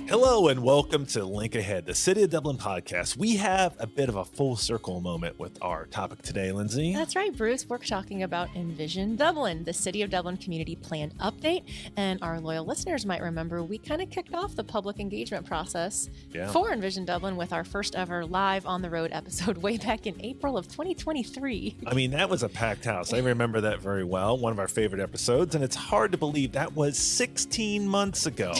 Hello and welcome to Link Ahead, the City of Dublin podcast. We have a bit of a full circle moment with our topic today, Lindsay. That's right, Bruce. We're talking about Envision Dublin, the City of Dublin Community Plan update. And our loyal listeners might remember we kind of kicked off the public engagement process for Envision Dublin with our first ever live on the road episode way back in April of 2023. I mean, that was a packed house. I remember that very well. One of our favorite episodes. And it's hard to believe that was 16 months ago.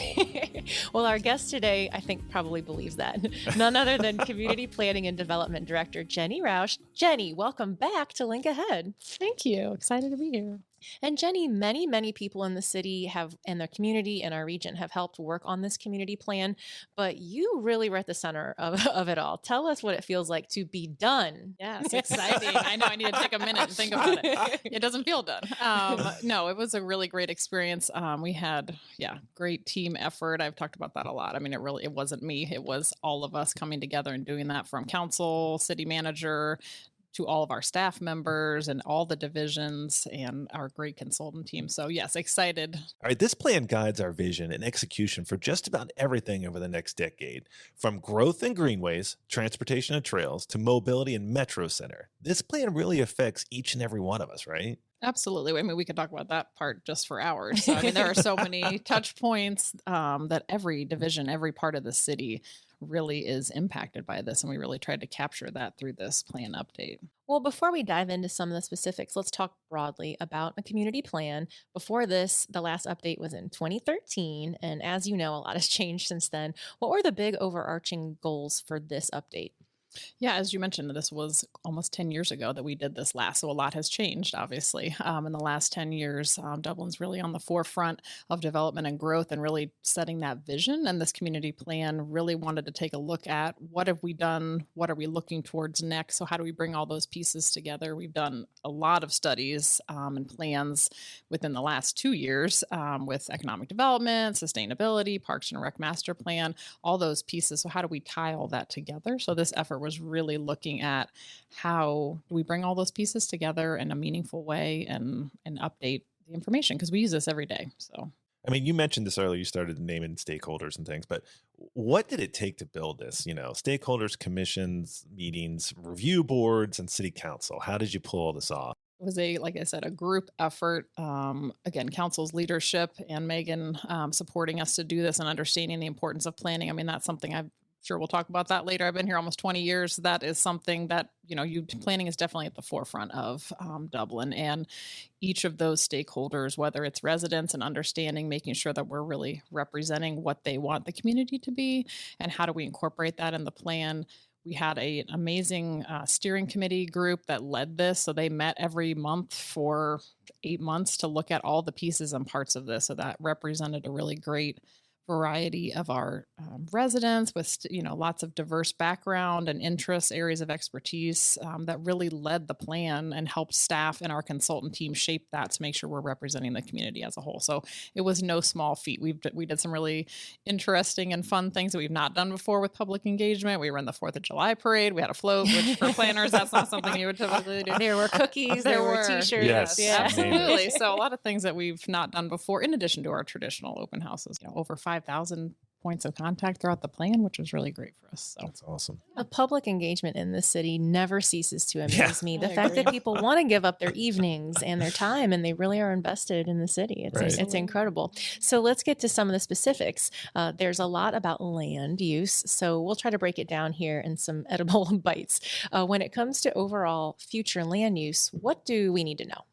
Well, our guest today, I think, probably believes that. None other than Community Planning and Development Director Jenny Rauch. Jenny, welcome back to Link Ahead. Thank you. Excited to be here. And Jenny, many people in the city and their community and our region have helped work on this community plan, but you really were at the center of it all. Tell us what it feels like to be done. Yes, exciting. I know I need to take a minute and think about it. It doesn't feel done. No, it was a really great experience. We had, great team effort. I've talked about that a lot. I mean, it wasn't me. It was all of us coming together and doing that, from council, city manager, to all of our staff members and all the divisions and our great consultant team. So yes, excited. All right, this plan guides our vision and execution for just about everything over the next decade, from growth and greenways, transportation and trails, to mobility and metro center. This plan really affects each and every one of us, right? Absolutely. I mean, we could talk about that part just for hours. So, I mean, there are so many touch points that every division, every part of the city really is impacted by this. And we really tried to capture that through this plan update. Well, before we dive into some of the specifics, let's talk broadly about a community plan. Before this, the last update was in 2013. And as you know, a lot has changed since then. What were the big overarching goals for this update? Yeah, as you mentioned, this was almost 10 years ago that we did this last. So a lot has changed, obviously. In the last 10 years, Dublin's really on the forefront of development and growth and really setting that vision. And this community plan really wanted to take a look at what have we done? What are we looking towards next? So how do we bring all those pieces together? We've done a lot of studies and plans within the last 2 years with economic development, sustainability, Parks and Rec master plan, all those pieces. So how do we tie all that together? So this effort was really looking at how do we bring all those pieces together in a meaningful way and update the information, because we use this every day. So, I mean, you mentioned this earlier, you started naming stakeholders and things, but what did it take to build this? You know, stakeholders, commissions, meetings, review boards, and city council. How did you pull all this off? It was like I said, a group effort. Again, council's leadership and Megan supporting us to do this and understanding the importance of planning. I mean, that's something I'm sure we'll talk about that later. I've been here almost 20 years. That is something that, planning is definitely at the forefront of Dublin, and each of those stakeholders, whether it's residents and understanding, making sure that we're really representing what they want the community to be and how do we incorporate that in the plan. We had an amazing steering committee group that led this. So they met every month for 8 months to look at all the pieces and parts of this. So that represented a really great variety of our residents with, lots of diverse background and interests, areas of expertise that really led the plan and helped staff and our consultant team shape that to make sure we're representing the community as a whole. So it was no small feat. We did some really interesting and fun things that we've not done before with public engagement. We were in the 4th of July parade. We had a float, which for planners, that's not something you would typically do. There were cookies, there were t-shirts. Yes, yeah. Absolutely. So a lot of things that we've not done before, in addition to our traditional open houses, over 5,000 points of contact throughout the plan, which was really great for us. So that's awesome. The public engagement in this city never ceases to amaze me. The I fact agree. that people want to give up their evenings and their time, and they really are invested in the city. It's incredible. So let's get to some of the specifics. There's a lot about land use, so we'll try to break it down here in some edible bites. When it comes to overall future land use, what do we need to know?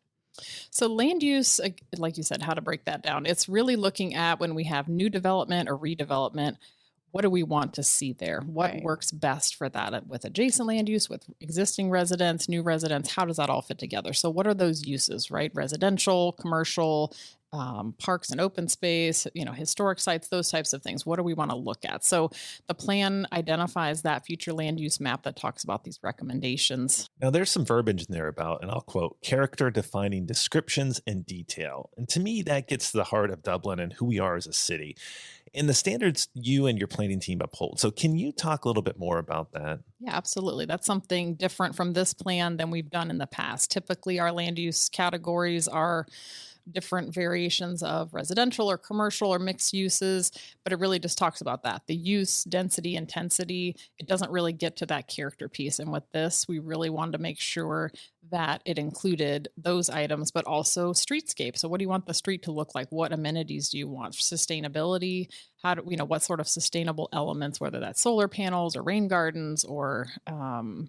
So land use, like you said, how to break that down. It's really looking at when we have new development or redevelopment, what do we want to see there? What works best for that with adjacent land use, with existing residents, new residents? How does that all fit together? So what are those uses, right? Residential, commercial, parks and open space, historic sites, those types of things. What do we want to look at? So the plan identifies that future land use map that talks about these recommendations. Now, there's some verbiage in there about, and I'll quote, character defining descriptions and detail. And to me, that gets to the heart of Dublin and who we are as a city and the standards you and your planning team uphold. So can you talk a little bit more about that? Yeah, absolutely. That's something different from this plan than we've done in the past. Typically, our land use categories are different variations of residential or commercial or mixed uses, but it really just talks about that, the use, density, intensity. It doesn't really get to that character piece. And with this, we really wanted to make sure that it included those items, but also streetscape. So what do you want the street to look like? What amenities do you want? Sustainability, how do what sort of sustainable elements, whether that's solar panels or rain gardens or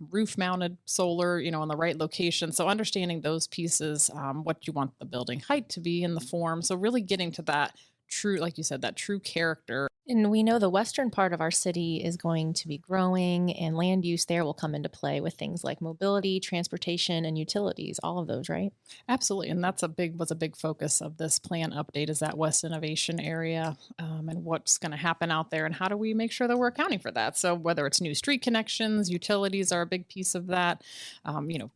roof mounted solar, in the right location. So understanding those pieces, what you want the building height to be in the form. So really getting to that true, like you said, that true character. And we know the western part of our city is going to be growing, and land use there will come into play with things like mobility, transportation, and utilities, all of those, right? Absolutely. And that's was a big focus of this plan update, is that West Innovation area, and what's going to happen out there and how do we make sure that we're accounting for that. So whether it's new street connections, utilities are a big piece of that,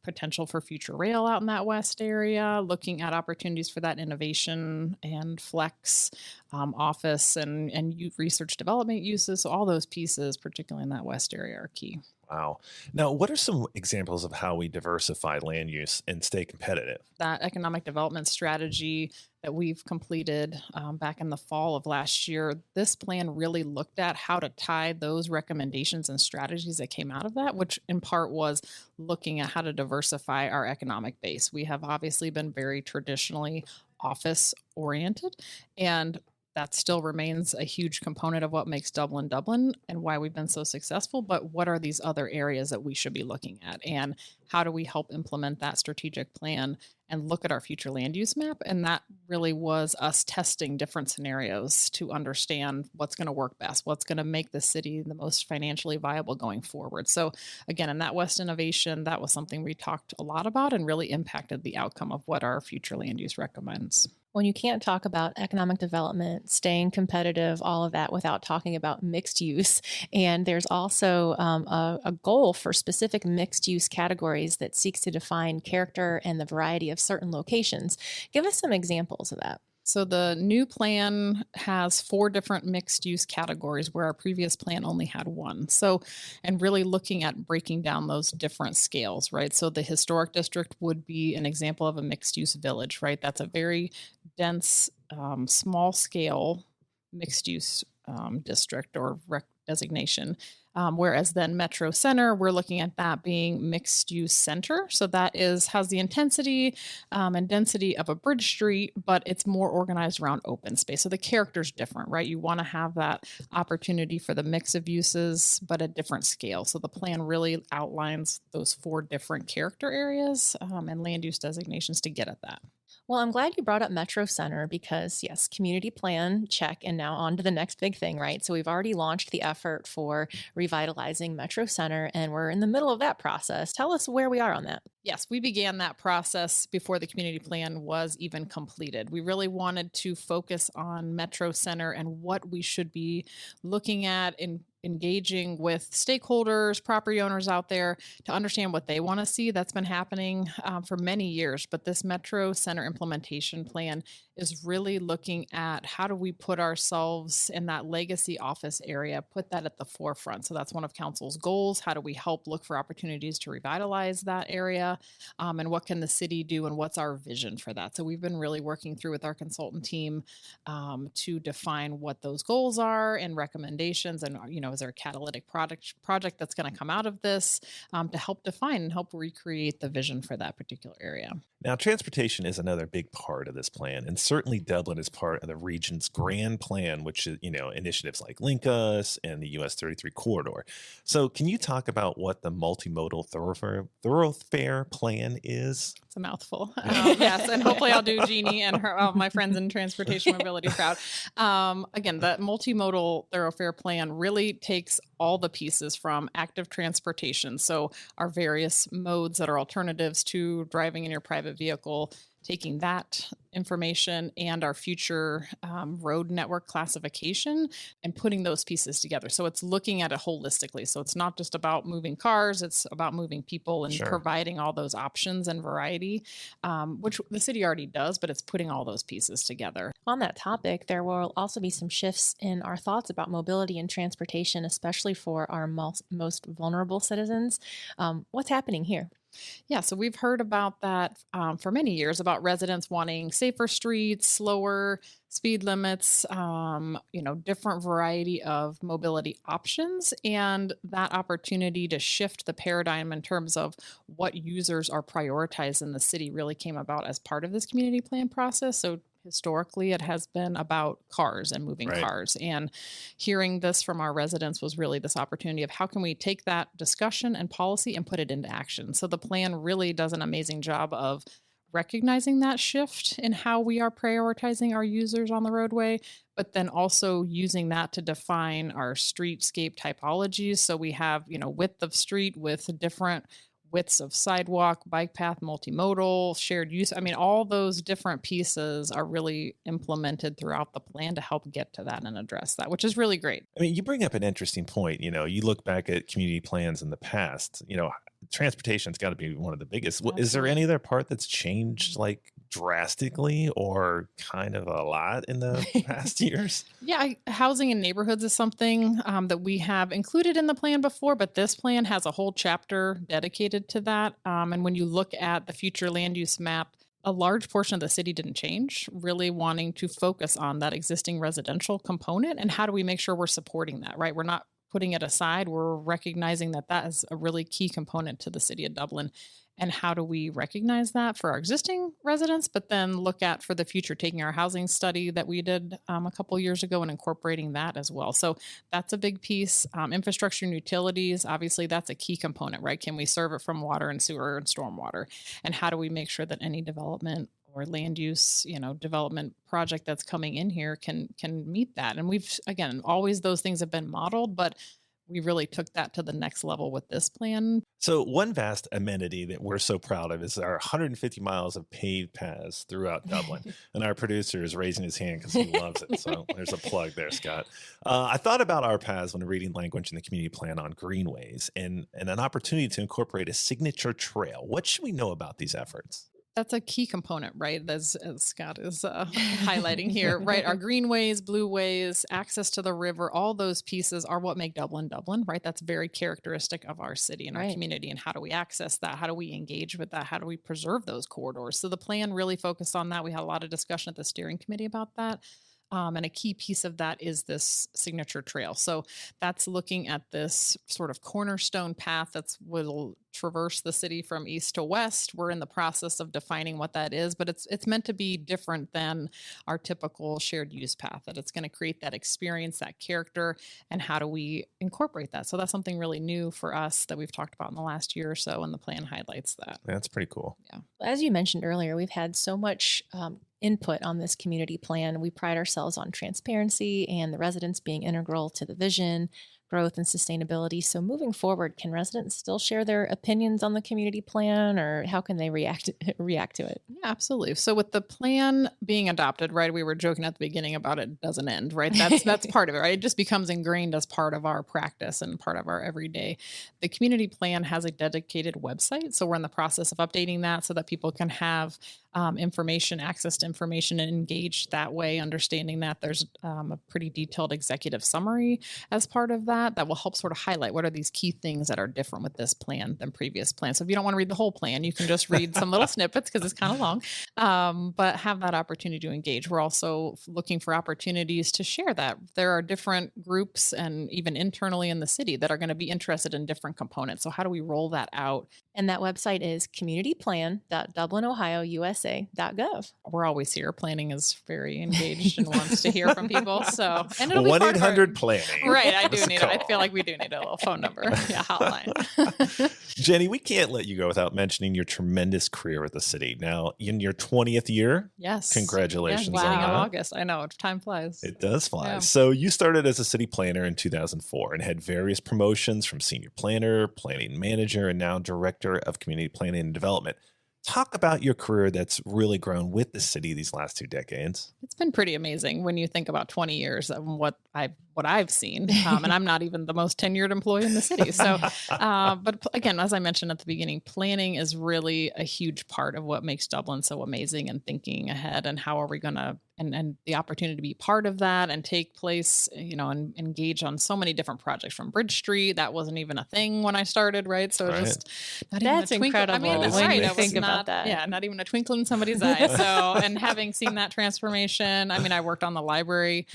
potential for future rail out in that west area, looking at opportunities for that innovation and flex, office and research development uses. So all those pieces, particularly in that west area, are key. Wow. Now, what are some examples of how we diversify land use and stay competitive? That economic development strategy that we've completed back in the fall of last year, this plan really looked at how to tie those recommendations and strategies that came out of that, which in part was looking at how to diversify our economic base. We have obviously been very traditionally office oriented, and that still remains a huge component of what makes Dublin Dublin and why we've been so successful. But what are these other areas that we should be looking at? And how do we help implement that strategic plan and look at our future land use map? And that really was us testing different scenarios to understand what's going to work best, what's going to make the city the most financially viable going forward. So again, in that West Innovation, that was something we talked a lot about and really impacted the outcome of what our future land use recommends. When you can't talk about economic development, staying competitive, all of that without talking about mixed use. And there's also a goal for specific mixed use categories that seeks to define character and the variety of certain locations. Give us some examples of that. So the new plan has 4 different mixed use categories where our previous plan only had 1. So, and really looking at breaking down those different scales, right? So the historic district would be an example of a mixed use village, right? That's a very dense, small scale mixed use district or designation. Whereas then Metro Center, we're looking at that being mixed use center. So that has the intensity and density of a bridge street, but it's more organized around open space. So the character's different, right? You want to have that opportunity for the mix of uses, but at different scale. So the plan really outlines those 4 different character areas and land use designations to get at that. Well, I'm glad you brought up Metro Center because, yes, community plan, check, and now on to the next big thing, right? So we've already launched the effort for revitalizing Metro Center, and we're in the middle of that process. Tell us where we are on that. Yes, we began that process before the community plan was even completed. We really wanted to focus on Metro Center and what we should be looking at in engaging with stakeholders, property owners out there to understand what they want to see. That's been happening for many years, but this Metro Center implementation plan is really looking at how do we put ourselves in that legacy office area, put that at the forefront. So that's one of council's goals. How do we help look for opportunities to revitalize that area? And what can the city do and what's our vision for that? So we've been really working through with our consultant team to define what those goals are and recommendations. And, is there a catalytic project that's going to come out of this to help define and help recreate the vision for that particular area? Now, transportation is another big part of this plan, and certainly Dublin is part of the region's grand plan, which is, initiatives like Link Us and the US 33 corridor. So can you talk about what the multimodal thoroughfare plan is? It's a mouthful. Yes, and hopefully I'll do Jeannie and my friends in transportation mobility proud. Again, the multimodal thoroughfare plan really takes all the pieces from active transportation. So our various modes that are alternatives to driving in your private vehicle, taking that information and our future road network classification and putting those pieces together. So it's looking at it holistically. So it's not just about moving cars, it's about moving people and providing all those options and variety, which the city already does, but it's putting all those pieces together. On that topic, there will also be some shifts in our thoughts about mobility and transportation, especially for our most vulnerable citizens. What's happening here? Yeah, so we've heard about that for many years about residents wanting safer streets, slower speed limits, different variety of mobility options, and that opportunity to shift the paradigm in terms of what users are prioritized in the city really came about as part of this community plan process. So historically, it has been about cars and moving Right. cars. And hearing this from our residents was really this opportunity of how can we take that discussion and policy and put it into action. So the plan really does an amazing job of recognizing that shift in how we are prioritizing our users on the roadway, but then also using that to define our streetscape typologies. So we have, width of street with different widths of sidewalk, bike path, multimodal, shared use. I mean, all those different pieces are really implemented throughout the plan to help get to that and address that, which is really great. I mean, you bring up an interesting point. You look back at community plans in the past, transportation's got to be one of the biggest. Is there Absolutely. any other part that's changed like drastically or kind of a lot in the past years? Yeah, housing in neighborhoods is something that we have included in the plan before, but this plan has a whole chapter dedicated to that. And when you look at the future land use map, a large portion of the city didn't change, really wanting to focus on that existing residential component and how do we make sure we're supporting that, right? We're not putting it aside. We're recognizing that that is a really key component to the city of Dublin. And how do we recognize that for our existing residents, but then look at for the future, taking our housing study that we did a couple years ago and incorporating that as well. So that's a big piece. Infrastructure and utilities, obviously, that's a key component, right? Can we serve it from water and sewer and stormwater? And how do we make sure that any development or land use, development project that's coming in here can meet that? And we've, again, always those things have been modeled, but we really took that to the next level with this plan. So one vast amenity that we're so proud of is our 150 miles of paved paths throughout Dublin. And our producer is raising his hand because he loves it. So there's a plug there, Scott. I thought about our paths when reading language in the community plan on greenways and an opportunity to incorporate a signature trail. What should we know about these efforts? That's a key component, right? As Scott is highlighting here, right? Our greenways, blueways, access to the river, all those pieces are what make Dublin, Dublin, right? That's very characteristic of our city and our community. And how do we access that? How do we engage with that? How do we preserve those corridors? So the plan really focused on that. We had a lot of discussion at the steering committee about that. And a key piece of that is this signature trail. So that's looking at this sort of cornerstone path that will traverse the city from east to west. We're in the process of defining what that is, but it's meant to be different than our typical shared use path, that it's going to create that experience, that character, and how do we incorporate that? So that's something really new for us that we've talked about in the last year or so, and the plan highlights that. That's pretty cool. Yeah. As you mentioned earlier, we've had so much input on this community plan. We pride ourselves on transparency and the residents being integral to the vision, growth, and sustainability. So moving forward, can residents still share their opinions on the community plan, or how can they react to it? Yeah, absolutely. So with the plan being adopted, right, we were joking at the beginning about it doesn't end, right? That's part of it, right? It just becomes ingrained as part of our practice and part of our everyday. The community plan has a dedicated website. So we're in the process of updating that so that people can have information, access to information, and engage that way, understanding that there's a pretty detailed executive summary as part of that will help sort of highlight what are these key things that are different with this plan than previous plans. So if you don't want to read the whole plan, you can just read some little snippets because it's kind of long, but have that opportunity to engage. We're also looking for opportunities to share that. There are different groups and even internally in the city that are going to be interested in different components. So how do we roll that out? And that website is communityplan.dublinohiousa.gov. We're always here. Planning is very engaged and wants to hear from people. So, and it'll be 1-800-PLANNING. Right. I do That's need a it. I call. feel like we do need a little phone number. Yeah, hotline. Jenny, we can't let you go without mentioning your tremendous career with the city. Now, in your 20th year, Yes. congratulations Yeah, on beginning of that. August. I know. Time flies. It does fly. Yeah. So you started as a city planner in 2004 and had various promotions from senior planner, planning manager, and now director of community planning and development. Talk about your career that's really grown with the city these last 2 decades. It's been pretty amazing when you think about 20 years of what what I've seen. And I'm not even the most tenured employee in the city. So, but again, as I mentioned at the beginning, planning is really a huge part of what makes Dublin so amazing, and thinking ahead and how are we going to, and the opportunity to be part of that and take place, and engage on so many different projects from Bridge Street. That wasn't even a thing when I started, right? So just not that's even a twinkle. incredible. I mean, that's when right. you That think was about not, that. Yeah, not even a twinkle in somebody's eye. So, and having seen that transformation, I mean, I worked on the library,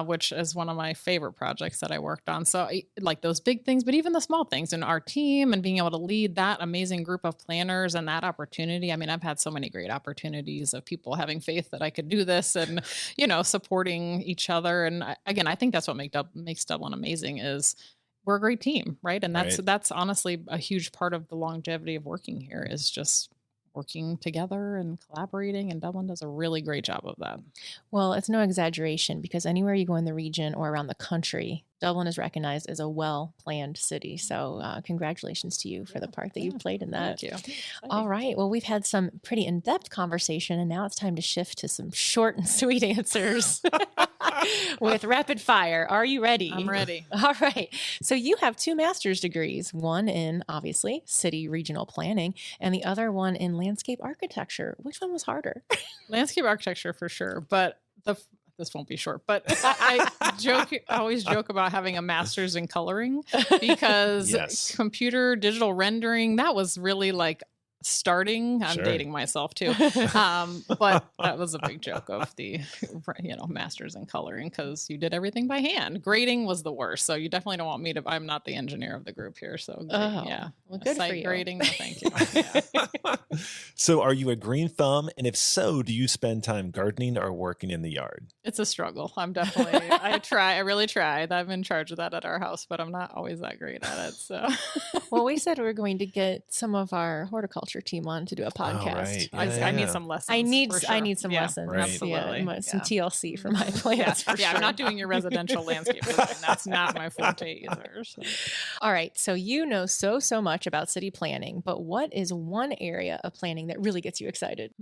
which is one of my favorite projects that I worked on. So like those big things, but even the small things in our team and being able to lead that amazing group of planners and that opportunity. I mean, I've had so many great opportunities of people having faith that I could do this and, supporting each other. And I think that's what makes Dublin amazing is we're a great team, right? And that's honestly a huge part of the longevity of working here is just working together and collaborating, and Dublin does a really great job of that. Well, it's no exaggeration because anywhere you go in the region or around the country, Dublin is recognized as a well-planned city. So congratulations to you for the part that you've played in that. Thank you. All right. Well, we've had some pretty in-depth conversation, and now it's time to shift to some short and sweet answers with rapid fire. Are you ready? I'm ready. All right. So you have 2 master's degrees, one in, obviously, city regional planning, and the other one in landscape architecture. Which one was harder? Landscape architecture for sure, but this won't be short, but I always joke about having a master's in coloring because computer digital rendering, that was really like starting. I'm dating myself too. But that was a big joke of the, masters in coloring because you did everything by hand. Grading was the worst. So you definitely don't want me to, I'm not the engineer of the group here. So well, good site for you. grading. No, thank you. So are you a green thumb? And if so, do you spend time gardening or working in the yard? It's a struggle. I'm definitely, I really try. I'm in charge of that at our house, but I'm not always that great at it. So, well, we said we were going to get some of our horticulture team on to do a podcast. I need some lessons. I need some lessons. Absolutely. Some TLC for my plants. For sure. I'm not doing your residential landscape design. That's not my forte either. So. All right. So you know so much about city planning, but what is one area of planning that really gets you excited?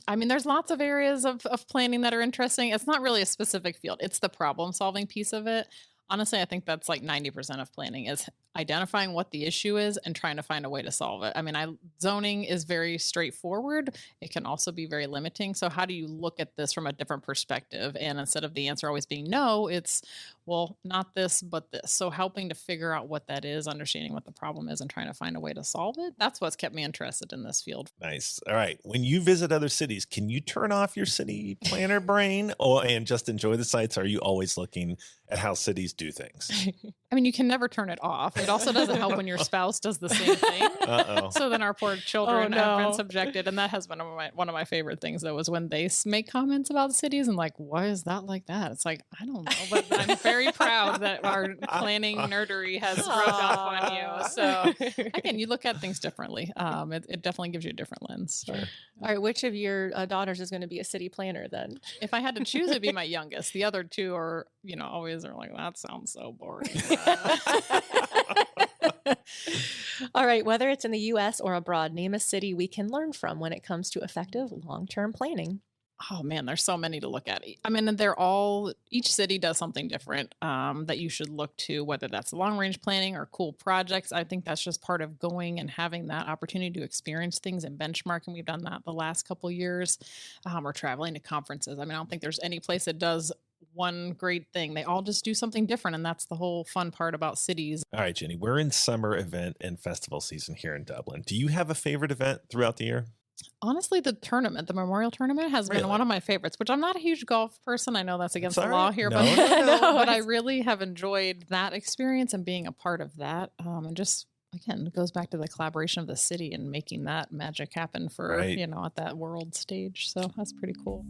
I mean, there's lots of areas of planning that are interesting. It's not really a specific field. It's the problem solving piece of it. Honestly, I think that's like 90% of planning is identifying what the issue is and trying to find a way to solve it. I mean, zoning is very straightforward. It can also be very limiting. So how do you look at this from a different perspective? And instead of the answer always being no, it's, well, not this, but this. So helping to figure out what that is, understanding what the problem is and trying to find a way to solve it. That's what's kept me interested in this field. Nice. All right. When you visit other cities, can you turn off your city planner brain and just enjoy the sights? Or are you always looking at how cities do things? I mean, you can never turn it off. It also doesn't help when your spouse does the same thing. Uh-oh. So then our poor children have been subjected. And that has been one of my favorite things, though, is when they make comments about cities and like, why is that like that? It's like, I don't know. But I'm very proud that our planning nerdery has rubbed off on you. So again, you look at things differently. It definitely gives you a different lens. Sure. All right. Which of your daughters is going to be a city planner then? If I had to choose, it'd be my youngest. The other two are, always are like, that sounds so boring. All right. Whether it's in the U.S. or abroad, name a city we can learn from when it comes to effective long-term planning. Oh man, there's so many to look at. I mean, each city does something different that you should look to, whether that's long range planning or cool projects. I think that's just part of going and having that opportunity to experience things and benchmarking. We've done that the last couple of years. Or traveling to conferences. I mean, I don't think there's any place that does one great thing. They all just do something different. And that's the whole fun part about cities. All right, Jenny, we're in summer event and festival season here in Dublin. Do you have a favorite event throughout the year? Honestly, the memorial tournament has been one of my favorites, which I'm not a huge golf person. I know that's against the law here, but I really have enjoyed that experience and being a part of that. And just, again, it goes back to the collaboration of the city and making that magic happen for, at that world stage. So that's pretty cool.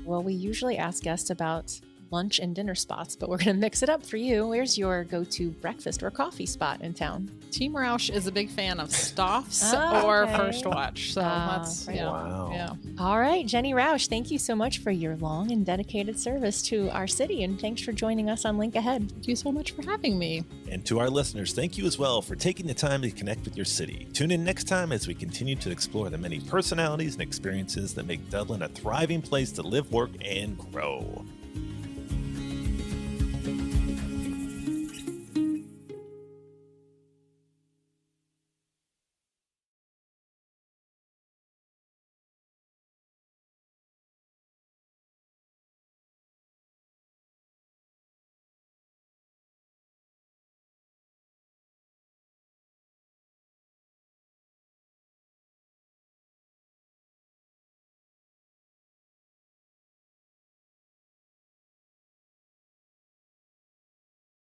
Well, we usually ask guests about lunch and dinner spots, but we're going to mix it up for you. Where's your go-to breakfast or coffee spot in town? Team Rauch is a big fan of Stoff's or First Watch. So that's, wow. Yeah. All right, Jenny Rauch, thank you so much for your long and dedicated service to our city. And thanks for joining us on Link Ahead. Thank you so much for having me. And to our listeners, thank you as well for taking the time to connect with your city. Tune in next time as we continue to explore the many personalities and experiences that make Dublin a thriving place to live, work, and grow.